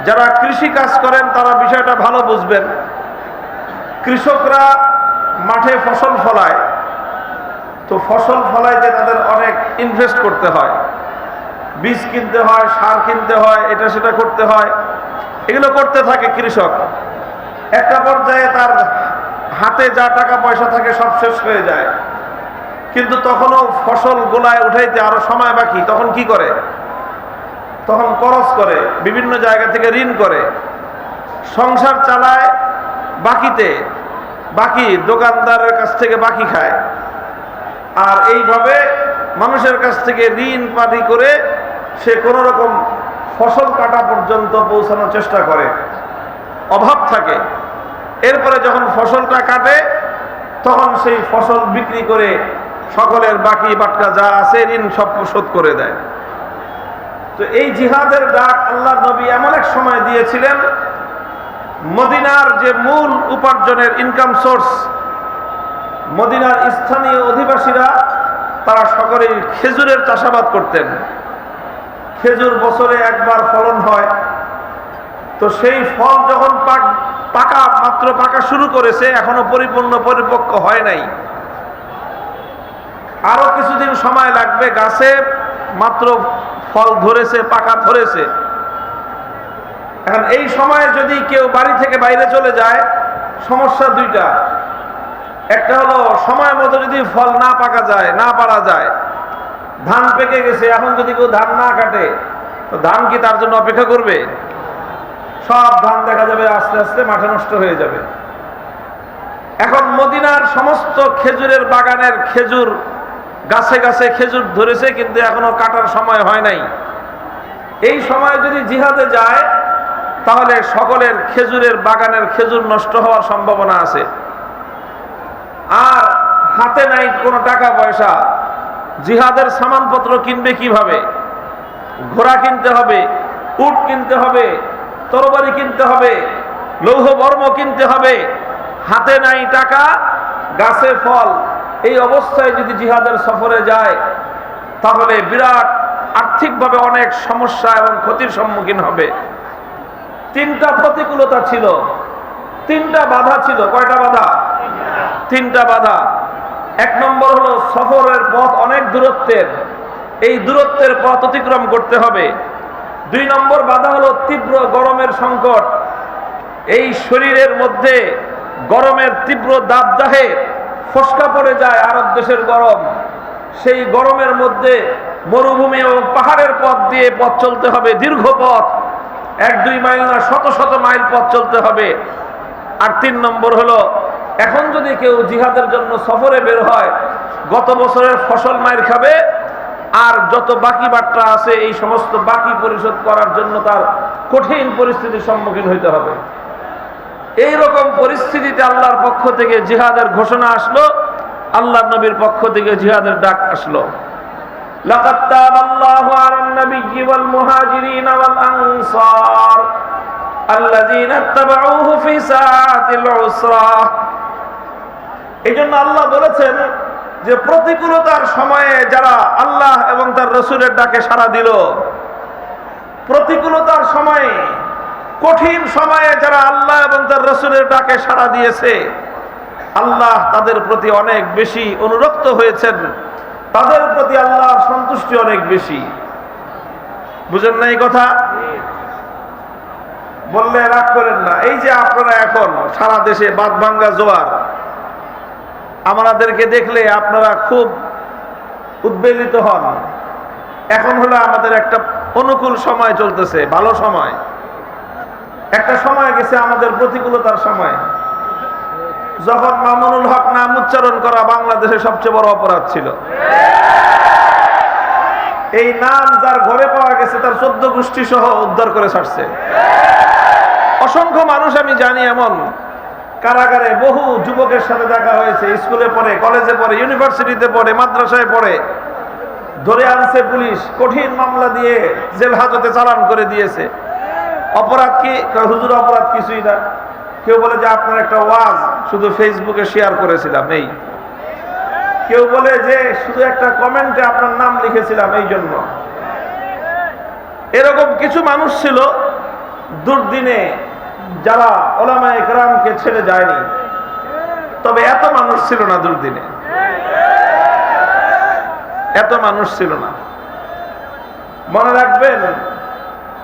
যারা কৃষি কাজ করেন তারা বিষয়টা ভালো বুঝবেন। কৃষকরা মাঠে ফসল ফলায়, তো ফসল ফলাইতে তাদের অনেক ইনভেস্ট করতে হয়, বীজ কিনতে হয়, সার কিনতে হয়, এটা সেটা করতে হয়, এগুলো করতে থাকে কৃষক। একটা পর্যায়ে তার হাতে যা টাকা পয়সা থাকে সব শেষ হয়ে যায়, কিন্তু তখনও ফসল গোলায় উঠাইতে আরো সময় বাকি। তখন কি করে? তখন খরচ করে, বিভিন্ন জায়গা থেকে ঋণ করে, সংসার চালায় বাকিতে, বাকি দোকানদারের কাছ থেকে বাকি খায়, আর এইভাবে মানুষের কাছ থেকে ঋণ পাতি করে সে কোনো রকম ফসল কাটা পর্যন্ত পৌঁছানোর চেষ্টা করে। অভাব থাকে, এরপরে যখন ফসলটা কাটে তখন সেই ফসল বিক্রি করে সকলের বাকি বাটকা যা আছে ঋণ সব শোধ করে দেয়। তো এই জিহাদের ডাক আল্লাহর নবী এমন এক সময় দিয়েছিলেন, মদিনার যে মূল উপার্জনের ইনকাম সোর্স, মদিনার স্থানীয় অধিবাসীরা তারা সকলেই খেজুরের চাষাবাদ করতেন। খেজুর বছরে একবার ফলন হয়, তো সেই ফল যখন মাত্র পাকা শুরু করেছে, এখনো পরিপূর্ণ পরিপক্ক হয় নাই, আরো কিছুদিন সময় লাগবে, গাছে মাত্র ফল ধরেছে, পাকা ধরেছে। এখন এই সময়ে যদি কেউ বাড়ি থেকে বাইরে চলে যায়, সমস্যা দুইটা। একটা হলো সময় মতো যদি ফল না পাকা যায়, না পারা যায়, ধান পেকে গেছে, এখন যদি কেউ ধান না কাটে তো ধান কি তার জন্য অপেক্ষা করবে? সব ধান দেখা যাবে আস্তে আস্তে মাঠে নষ্ট হয়ে যাবে। এখন মদিনার সমস্ত খেজুরের বাগানের খেজুর গাছে গাছে খেজুর ধরেছে, কিন্তু এখনো কাটার সময় হয় নাই। এই সময় যদি জিহাদে যায় তাহলে সকলের খেজুরের বাগানের খেজুর নষ্ট হওয়ার সম্ভাবনা আছে। আর হাতে নাই কোনো টাকা পয়সা, জিহাদের সামানপত্র কিনবে কিভাবে? ঘোড়া কিনতে হবে, উট কিনতে হবে, তরবারি কিনতে হবে, লৌহ বর্ম কিনতে হবে, হাতে নাই টাকা, গাছে ফল। এই অবস্থায় যদি জিহাদের সফরে যায় তাহলে বিরাট আর্থিকভাবে অনেক সমস্যা এবং ক্ষতির সম্মুখীন হবে। তিনটা প্রতিকূলতা ছিল, তিনটা বাধা ছিল। কয়টা বাধা? তিনটা বাধা। এক নম্বর হলো সফরের পথ অনেক দূরত্বের, এই দূরত্বের পথ অতিক্রম করতে হবে। দুই নম্বর বাধা হলো তীব্র গরমের সংকট, এই শরীরের মধ্যে গরমের তীব্র দাবদাহে ফসকা পড়ে যায় আরব দেশের গরম, সেই গরমের মধ্যে মরুভূমি এবং পাহাড়ের পথ দিয়ে পথ চলতে হবে, দীর্ঘ পথ, 1-2 মাইল না, শত শত মাইল পথ চলতে হবে। আর তিন নম্বর হলো, এখন যদি কেউ জিহাদের জন্য সফরে বের হয়, গত বছরের ফসল মাইর খাবে, আর যত বাকি বাট্টা আছে এই সমস্ত বাকি পরিশোধ করার জন্য তার কঠিন পরিস্থিতির সম্মুখীন হইতে হবে। এইরকম পরিস্থিতিতে আল্লাহর পক্ষ থেকে জিহাদের ঘোষণা আসলো, আল্লাহর নবীর পক্ষ থেকে জিহাদের ডাক আসলো। লাকাদ তাবাল্লাহু আলান নাবিয়্যি ওয়াল মুহাজিরিন ওয়াল আনসার আল্লাযীনা ইত্তাবাউহু ফি সাআতিল উসরা। এইজন্য আল্লাহ বলেছেন যে প্রতিকূলতার সময়ে যারা আল্লাহ এবং তার রাসূলের ডাকে সাড়া দিল, প্রতিকূলতার সময়ে, কঠিন সময়ে যারা আল্লাহ এবং তার রাসূলের ডাকে সাড়া দিয়েছে, আল্লাহ তাদের প্রতি অনেক বেশি অনুরক্ত হয়েছেন, তাদের প্রতি আল্লাহর সন্তুষ্টি অনেক বেশি। বুঝেন না এই কথা? বললে রাগ করেন না। এই যে আপনারা এখন সারা দেশে বাঁধভাঙ্গা জোয়ার, আমাদেরকে দেখলে আপনারা খুব উদ্বেলিত হন। এখন হলো আমাদের একটা অনুকূল সময় চলতেছে, ভালো সময়। একটা সময় গেছে আমাদের প্রতিকূলতার সময়, যখন মামুনুল হক নাম উচ্চারণ করা বাংলাদেশের সবচেয়ে বড় অপরাধ ছিল। এই নাম যার ঘরে পাওয়া গেছে তার 14 গোষ্ঠী সহ উদ্ধার করে ছাড়ছে। অসংখ্য মানুষ আমি জানি এমন, কারাগারে বহু যুবকের সাথে দেখা হয়েছে, স্কুলে পড়ে, কলেজে পড়ে, ইউনিভার্সিটিতে পড়ে, মাদ্রাসায় পড়ে, ধরে আনছে পুলিশ, কঠিন মামলা দিয়ে জেল হাজতে চালান করে দিয়েছে। অপরাধ কি? হুজুর অপরাধ কিছুই না। কেউ বলে যে আপনার একটা ওয়াজ শুধু ফেসবুকে শেয়ার করেছিলাম, এই। কেউ বলে যে শুধু একটা কমেন্টে আপনার নাম লিখেছিলাম, এই জন্য। এরকম কিছু মানুষ ছিল দুর্দিনে যারা উলামায়ে কেরামকে ছেড়ে যায়নি, তবে এত মানুষ ছিল না দুর্দিনে, এত মানুষ ছিল না। মনে রাখবেন,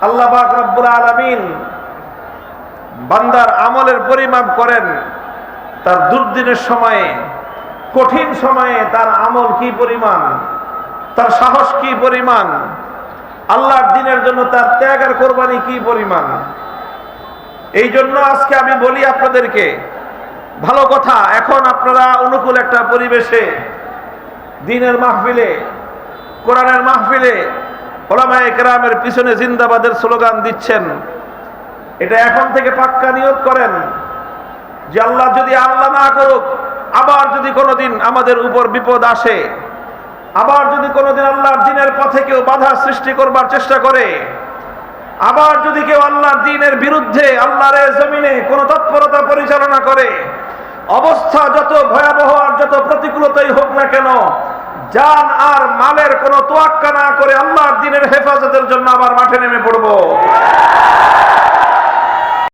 আল্লাহ পাক রব্বুল আলামিন বান্দার আমলের পরিমাপ করেন তার দুর্দিনের সময়ে, কঠিন সময়ে তার আমল কি পরিমাণ, তার সাহস কি পরিমাণ, আল্লাহর দ্বীনের জন্য তার ত্যাগ আর কোরবানি কি পরিমাণ। এই জন্য আজকে আমি বলি আপনাদেরকে, ভালো কথা, এখন আপনারা অনুকূল একটা পরিবেশে দ্বীনের মাহফিলে, কোরআনের মাহফিলে উলামায়ে কেরামের পিছনে জিন্দাবাদের স্লোগান দিচ্ছেন। এটা এখন থেকে পাক্কা নিয়ত করেন যে আল্লাহ যদি আল্লাহ না করুক, আবার যদি কোনোদিন আমাদের উপর বিপদ আসে, আবার যদি কোনোদিন আল্লাহর দ্বীনের পথে কেউ বাধা সৃষ্টি করবার চেষ্টা করে, আবার যদি কেউ আল্লাহর দ্বীনের বিরুদ্ধে আল্লাহর জমিনে কোনো তৎপরতা পরিচালনা করে, অবস্থা যত ভয়াবহ আর যত প্রতিকূলতাই হোক না কেন, জান আর মালের কোনো তোয়াক্কা না করে আল্লাহর দ্বীনের হেফাজতের জন্য আবার মাঠে নেমে পড়ব।